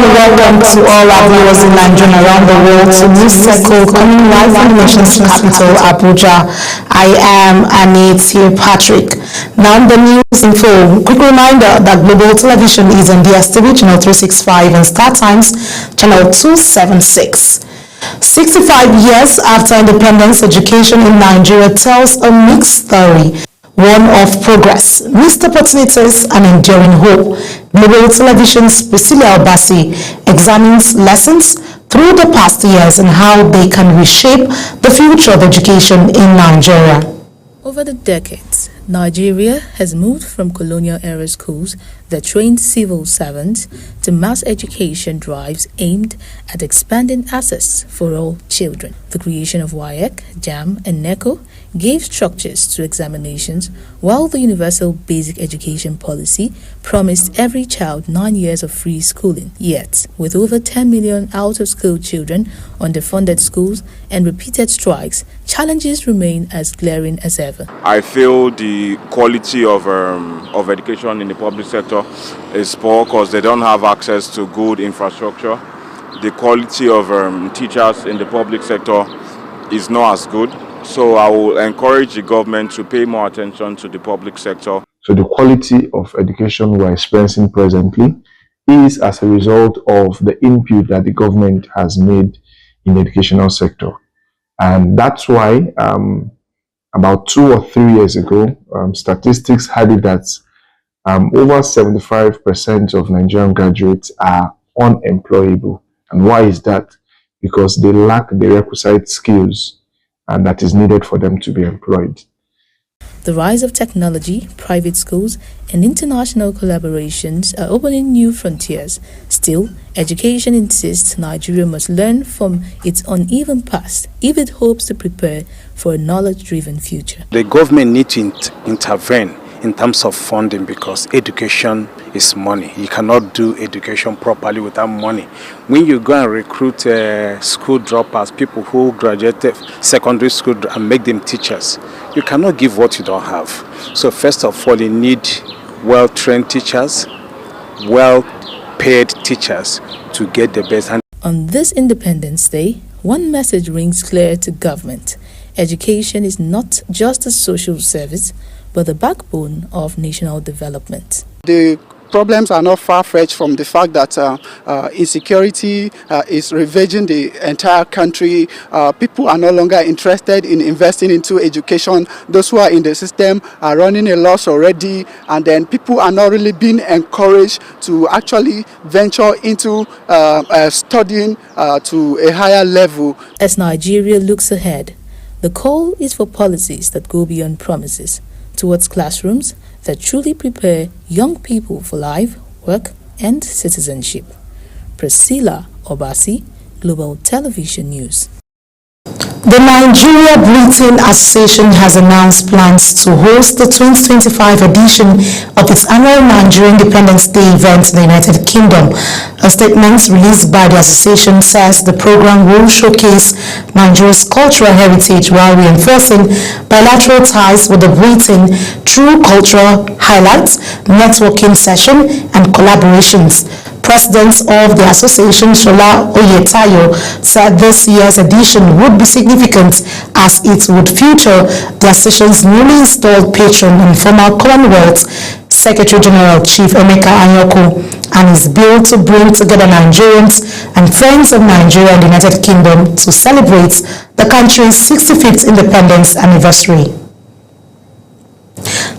welcome to all our viewers in Nigeria and around the world to News Circle, coming live from the nation's capital, Abuja. I am Anita Patrick. Now the news info. Quick reminder that Global Television is on DSTV channel 365 and Star Times channel 276. 65 years after independence, education in Nigeria tells a mixed story. One of progress, missed opportunities, and enduring hope. Global Television's Priscilla Obasi examines lessons through the past years and how they can reshape the future of education in Nigeria. Over the decades, Nigeria has moved from colonial-era schools that trained civil servants to mass education drives aimed at expanding access for all children. The creation of WAEC, JAMB, and NECO gave structures to examinations, while the Universal Basic Education Policy promised every child 9 years of free schooling. Yet, with over 10 million out-of-school children, underfunded schools, and repeated strikes, challenges remain as glaring as ever. I feel the quality of education in the public sector is poor because they don't have access to good infrastructure. The quality of teachers in the public sector is not as good. So I will encourage the government to pay more attention to the public sector. So the quality of education we're experiencing presently is as a result of the input that the government has made in the educational sector. And that's why about 2 or 3 years ago, statistics had it that over 75% of Nigerian graduates are unemployable. And why is that? Because they lack the requisite skills and that is needed for them to be employed. The rise of technology, private schools, and international collaborations are opening new frontiers. Still, education insists Nigeria must learn from its uneven past if it hopes to prepare for a knowledge-driven future. The government needs to intervene in terms of funding because education is money. You cannot do education properly without money. When you go and recruit school dropouts, people who graduated secondary school and make them teachers, you cannot give what you don't have. So first of all, you need well-trained teachers, well-paid teachers to get the best. On this Independence Day, one message rings clear to government. Education is not just a social service, but the backbone of national development. The problems are not far-fetched from the fact that insecurity is ravaging the entire country. People are no longer interested in investing into education. Those who are in the system are running a loss already, and then people are not really being encouraged to actually venture into studying to a higher level. As Nigeria looks ahead, the call is for policies that go beyond promises, towards classrooms that truly prepare young people for life, work, and citizenship. Priscilla Obasi, Global Television News. The Nigeria Breathing Association has announced plans to host the 2025 edition of its annual Nigeria Independence Day event in the United Kingdom. A statement released by the association says the program will showcase Nigeria's cultural heritage while reinforcing bilateral ties with the Britain through cultural highlights, networking sessions, and collaborations. President of the association, Shola Oyetayo, said this year's edition would be significant as it would feature the association's newly installed patron and former Commonwealth Secretary General Chief Emeka Anyoko, and is built to bring together Nigerians and friends of Nigeria and the United Kingdom to celebrate the country's 65th independence anniversary.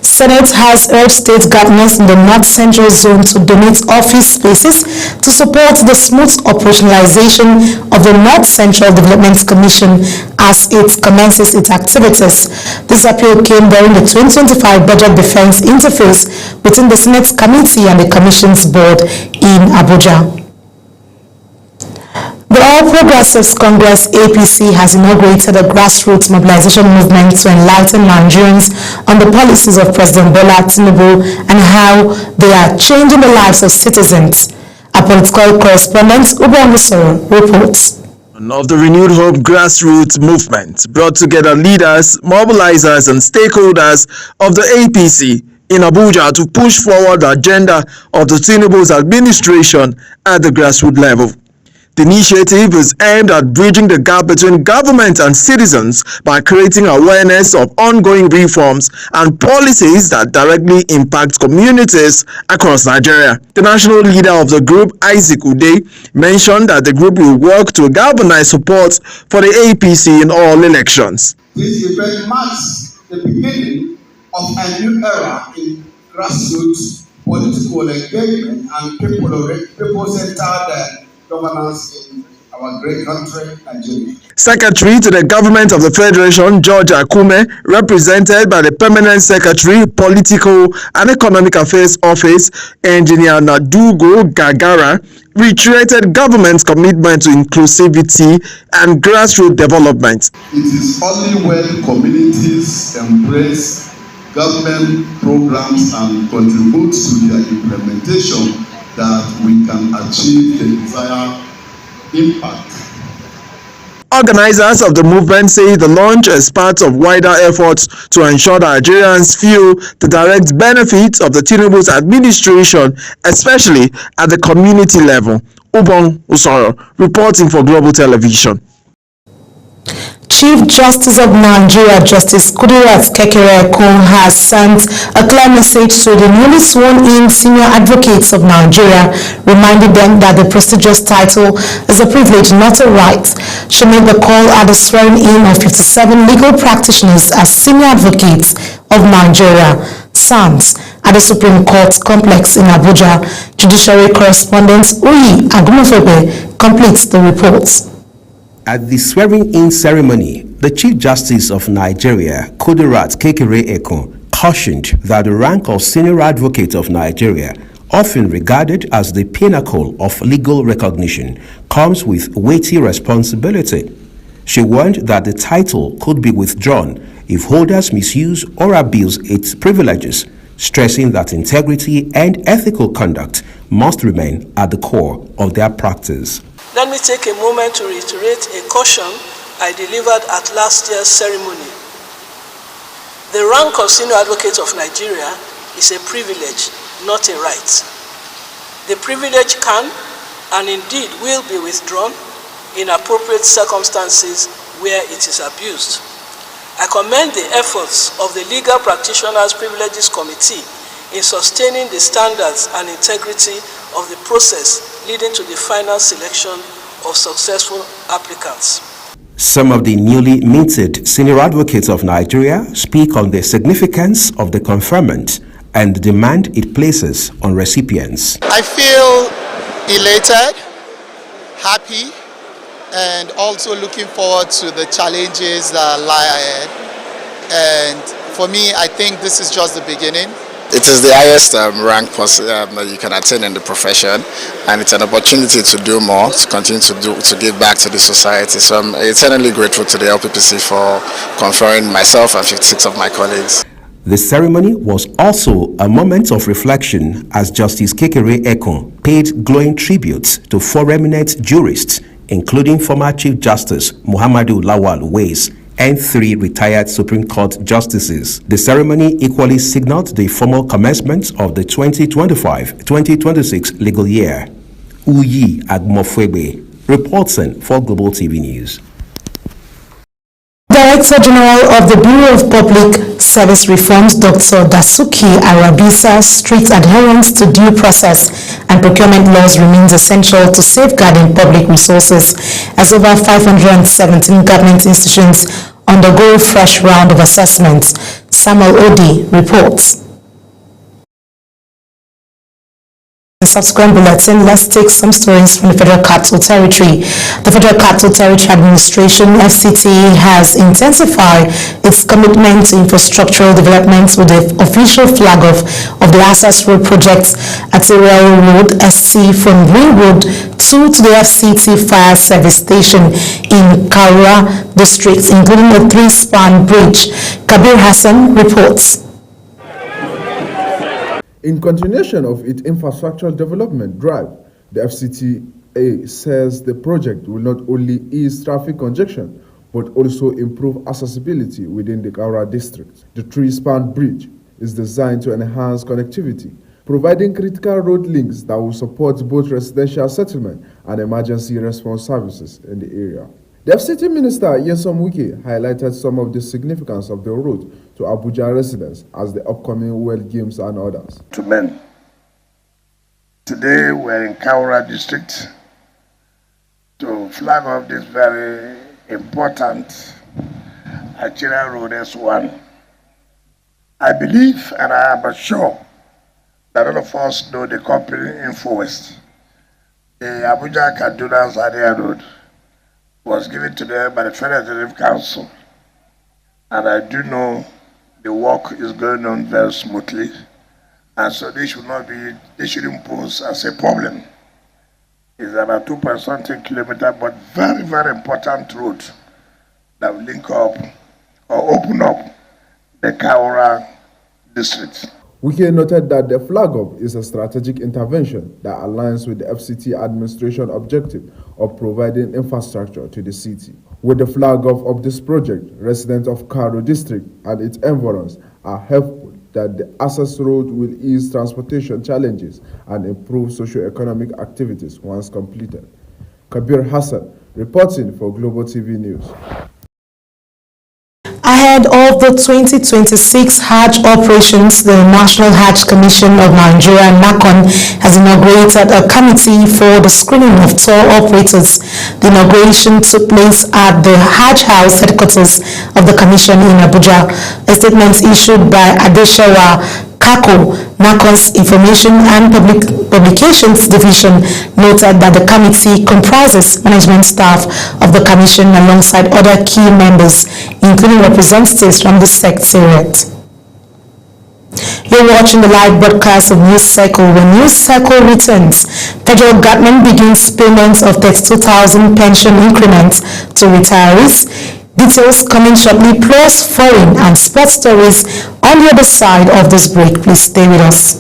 Senate has urged state governors in the North Central Zone to donate office spaces to support the smooth operationalization of the North Central Development Commission as it commences its activities. This appeal came during the 2025 Budget Defense Interface between the Senate Committee and the Commission's board in Abuja. The All Progressives Congress APC has inaugurated a grassroots mobilization movement to enlighten Nigerians on the policies of President Bola Tinubu and how they are changing the lives of citizens. Our political correspondent Uba Musoro reports. Of the Renewed Hope grassroots movement brought together leaders, mobilizers and stakeholders of the APC in Abuja to push forward the agenda of the Tinubu's administration at the grassroots level. The initiative is aimed at bridging the gap between government and citizens by creating awareness of ongoing reforms and policies that directly impact communities across Nigeria. The national leader of the group, Isaac Ude, mentioned that the group will work to galvanize support for the APC in all elections. This event marks the beginning of a new era in grassroots political engagement and people-centered governance in our great country, Nigeria. Secretary to the Government of the Federation, George Akume, represented by the Permanent Secretary, Political and Economic Affairs Office, Engineer Nadugo Gagara, reiterated government's commitment to inclusivity and grassroots development. It is only when communities embrace government programs and contribute to their implementation that we can achieve the desired impact. Organizers of the movement say the launch is part of wider efforts to ensure that Nigerians feel the direct benefits of the Tinubu's administration, especially at the community level. Ubong Usoro, reporting for Global Television. Chief Justice of Nigeria, Justice Kudirat Kekereekun, has sent a clear message to the newly sworn-in senior advocates of Nigeria, reminding them that the prestigious title is a privilege, not a right. She made the call at the swearing-in of 57 legal practitioners as senior advocates of Nigeria, SANS, at the Supreme Court complex in Abuja. Judiciary correspondent Uyi Agumofebe completes the report. At the swearing-in ceremony, the Chief Justice of Nigeria, Kudirat Kekereekun, cautioned that the rank of Senior Advocate of Nigeria, often regarded as the pinnacle of legal recognition, comes with weighty responsibility. She warned that the title could be withdrawn if holders misuse or abuse its privileges, stressing that integrity and ethical conduct must remain at the core of their practice. Let me take a moment to reiterate a caution I delivered at last year's ceremony. The rank of Senior Advocate of Nigeria is a privilege, not a right. The privilege can and indeed will be withdrawn in appropriate circumstances where it is abused. I commend the efforts of the Legal Practitioners Privileges Committee in sustaining the standards and integrity of the process leading to the final selection of successful applicants. Some of the newly minted Senior Advocates of Nigeria speak on the significance of the conferment and the demand it places on recipients. I feel elated, happy, and also looking forward to the challenges that lie ahead. And for me, I think this is just the beginning. It is the highest rank that you can attain in the profession, and it's an opportunity to do more, to continue to give back to the society. So I'm eternally grateful to the LPPC for conferring myself and 56 of my colleagues. The ceremony was also a moment of reflection as Justice Kekereekun paid glowing tributes to four eminent jurists, including former Chief Justice Muhammadu Lawal Uwais and 3 retired Supreme Court justices. The ceremony equally signaled the formal commencement of the 2025-2026 legal year. Uyi Agumofebe, reporting for Global TV News. Director General of the Bureau of Public Service Reforms, Dr. Dasuki Arabisa, strict adherence to due process and procurement laws remains essential to safeguarding public resources, as over 517 government institutions undergo fresh round of assessments. Samuel Odi reports. In the subsequent bulletin, let's take some stories from the Federal Capital Territory. The Federal Capital Territory Administration, FCT, has intensified its commitment to infrastructural development with the official flag off of the Access Road project at Ariel Road, ST, from Green Road to the FCT Fire Service Station in Kaura District, including a 3-span bridge. Kabir Hassan reports. In continuation of its infrastructural development drive, the FCTA says the project will not only ease traffic congestion, but also improve accessibility within the Kaura district. The 3-span bridge is designed to enhance connectivity, providing critical road links that will support both residential settlement and emergency response services in the area. The FCT Minister Nyesom Wike highlighted some of the significance of the road to Abuja residents as the upcoming World Games and others. To men, today we're in Kaura district to flag off this very important arterial road S1. I believe and I am sure that all of us know the company InfoWest. The Abuja Kaduna Zaria Road was given to them by the Federal Executive Council, and I do know the work is going on very smoothly, and so this shouldn't pose as a problem. It's about 2.something kilometers, but very, very important road that will link up or open up the Kaura district. Wike noted that the flag-up is a strategic intervention that aligns with the FCT administration objective of providing infrastructure to the city. With the flag-up of this project, residents of Karo district and its environs are hopeful that the access road will ease transportation challenges and improve socio-economic activities once completed. Kabir Hassan, reporting for Global TV News. Ahead of the 2026 Hajj operations, the National Hajj Commission of Nigeria, NACON, has inaugurated a committee for the screening of tour operators. The inauguration took place at the Hajj House headquarters of the Commission in Abuja. A statement issued by Adeshawa Kako, NACON's Information and Publications Division, noted that the committee comprises management staff of the Commission alongside other key members, including representatives from the secretariat. You're watching the live broadcast of News Cycle. When News Cycle returns, federal government begins payments of 32,000 pension increments to retirees. Details coming shortly, plus foreign and sports stories on the other side of this break. Please stay with us.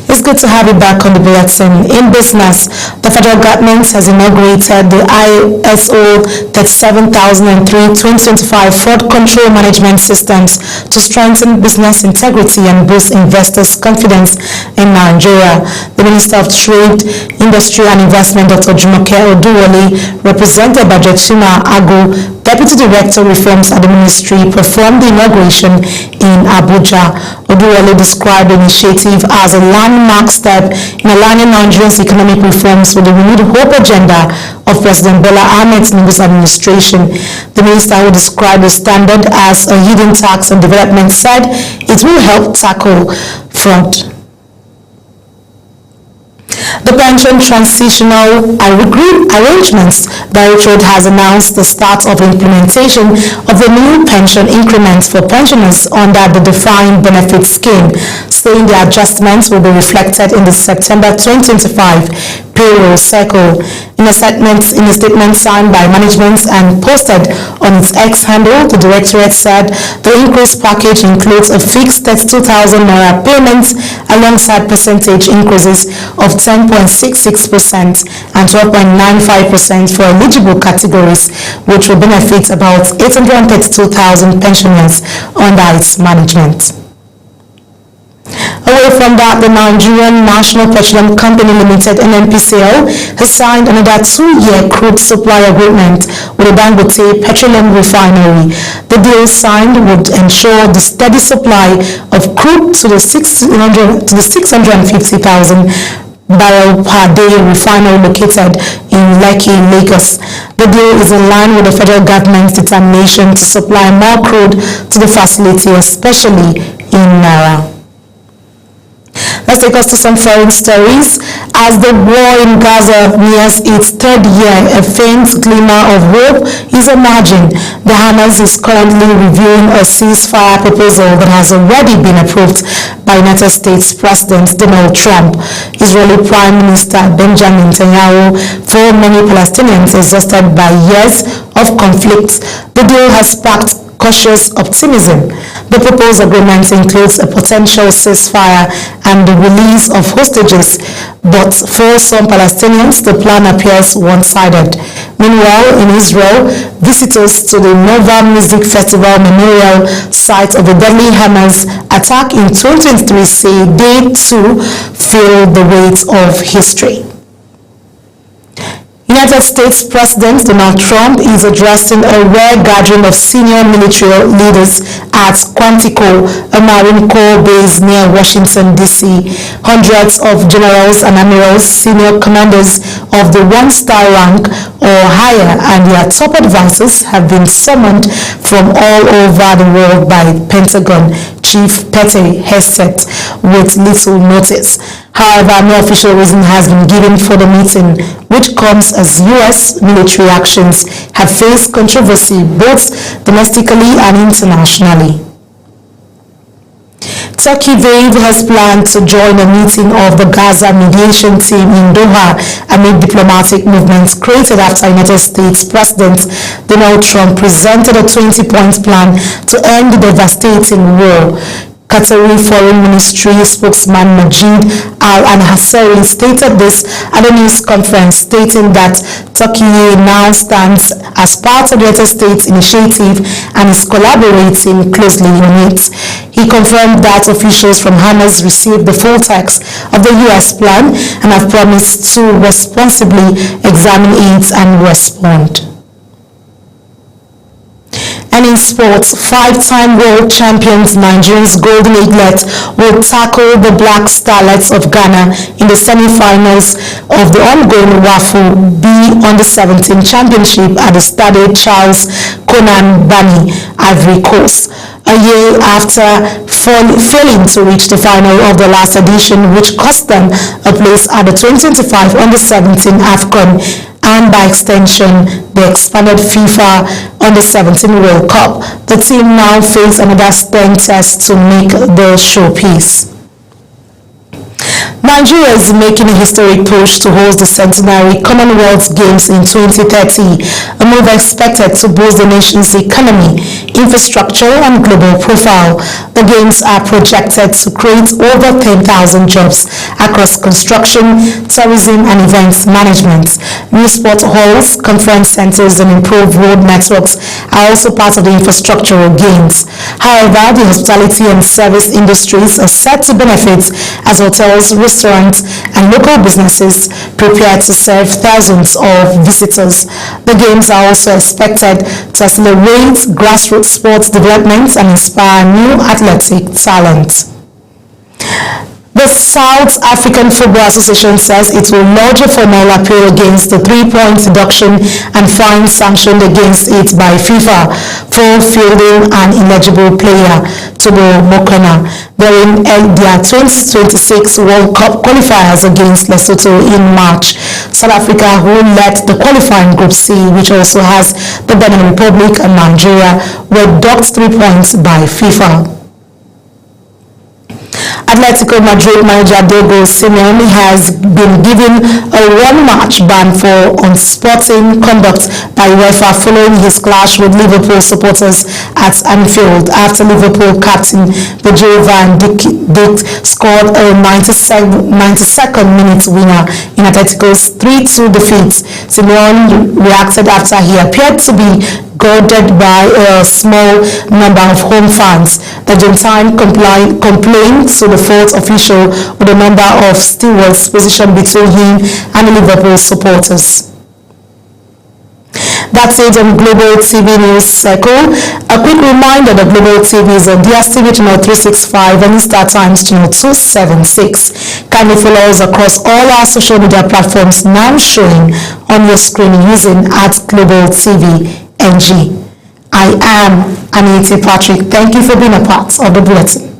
It's good to have you back on the bulletin. In business, the federal government has inaugurated the ISO 37003-2025 Fraud Control Management Systems to strengthen business integrity and boost investors' confidence in Nigeria. The Minister of Trade, Industry and Investment, Dr. Jumoke Oduwole, represented by Jechima Agu, Deputy Director Reforms at the Ministry, performed the inauguration in Abuja. Oduwole described the initiative as a landmark step in aligning Nigeria's economic reforms with the renewed hope agenda of President Bola Ahmed Tinubu's administration. The minister, who described the standard as a hidden tax on development, said it will help tackle fraud. The Pension Transitional Arrangements Directorate has announced the start of implementation of the new pension increments for pensioners under the defined benefit scheme, saying the adjustments will be reflected in the September 2025 payroll cycle. In a statement signed by management and posted on its X handle, the Directorate said the increase package includes a fixed 32,000 naira payment alongside percentage increases of 10.66% and 12.95% for eligible categories, which will benefit about 832,000 pensioners under its management. Away from that, the Nigerian National Petroleum Company Limited, NNPCL, has signed another 2-year crude supply agreement with the Dangote Petroleum Refinery. The deal signed would ensure the steady supply of crude to the 650,000 barrel per day refinery located in Lekki, Lagos. The deal is in line with the federal government's determination to supply more crude to the facility, especially in Naira. Let's take us to some foreign stories. As the war in Gaza nears its third year, a faint glimmer of hope is emerging. The Hamas is currently reviewing a ceasefire proposal that has already been approved by United States President Donald Trump. Israeli Prime Minister Benjamin Netanyahu, for many Palestinians exhausted by years of conflict, the deal has sparked cautious optimism. The proposed agreement includes a potential ceasefire and the release of hostages, but for some Palestinians, the plan appears one-sided. Meanwhile, in Israel, visitors to the Nova Music Festival memorial site of the deadly Hamas attack in 2023 say they too feel the weight of history. United States President Donald Trump is addressing a rare gathering of senior military leaders at Quantico, a Marine Corps base near Washington, D.C. Hundreds of generals and admirals, senior commanders of the one-star rank or higher, and their top advisors have been summoned from all over the world by Pentagon Chief Pete Hegseth with little notice. However, no official reason has been given for the meeting, which comes as U.S. military actions have faced controversy both domestically and internationally. Turkey has planned to join a meeting of the Gaza mediation team in Doha amid diplomatic movements created after United States President Donald Trump presented a 20-point plan to end the devastating war. Qatari Foreign Ministry spokesman Majid Al-Ansari stated this at a news conference, stating that Turkey now stands as part of the United States initiative and is collaborating closely on it. He confirmed that officials from Hamas received the full text of the U.S. plan and have promised to responsibly examine it and respond. And in sports, five-time world champions Nigeria's Golden Eaglet will tackle the Black Starlets of Ghana in the semi-finals of the ongoing WAFU B Under-17 Championship at the Stade Charles Konan Bani, Ivory Coast. A year after failing to reach the final of the last edition, which cost them a place at the 2025 Under-17 AFCON, and by extension, the expanded FIFA Under-17 World Cup, the team now face another stern test to make the showpiece. Nigeria is making a historic push to host the centenary Commonwealth Games in 2030, a move expected to boost the nation's economy, infrastructure, and global profile. The Games are projected to create over 10,000 jobs across construction, tourism, and events management. New sport halls, conference centers, and improved road networks are also part of the infrastructural gains. However, the hospitality and service industries are set to benefit as hotels, restaurants, and local businesses prepare to serve thousands of visitors. The Games are also expected to accelerate grassroots sports development and inspire new athletic talent. The South African Football Association says it will lodge a formal appeal against the 3-point deduction and fine sanctioned against it by FIFA for fielding an ineligible player, Tobo Mokona, during their 2026 World Cup qualifiers against Lesotho in March. South Africa, who led the qualifying Group C, which also has the Benin Republic and Nigeria, were docked 3 points by FIFA. Atletico Madrid manager Diego Simeone has been given a one-match ban for unsporting conduct by UEFA following his clash with Liverpool supporters at Anfield after Liverpool captain Virgil van Dijk scored a 92nd minute winner in Atletico's 3-2 defeat. Simeone reacted after he appeared to be goaded by a small number of home fans. The Argentine complained to the fourth official with a number of stewards positioned between him and the Liverpool supporters. That's it on Global TV News Circle. A quick reminder that Global TV is on DSTV channel 365 and Star Times channel 276. Kindly follow us across all our social media platforms now showing on your screen using @GlobalTV NG. I am Anita Patrick. Thank you for being a part of the bulletin.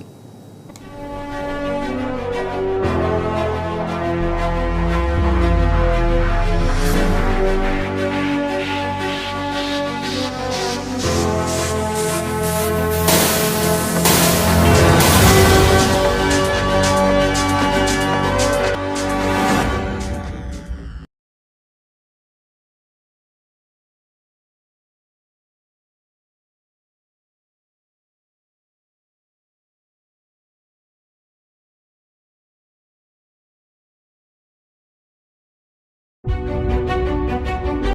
you.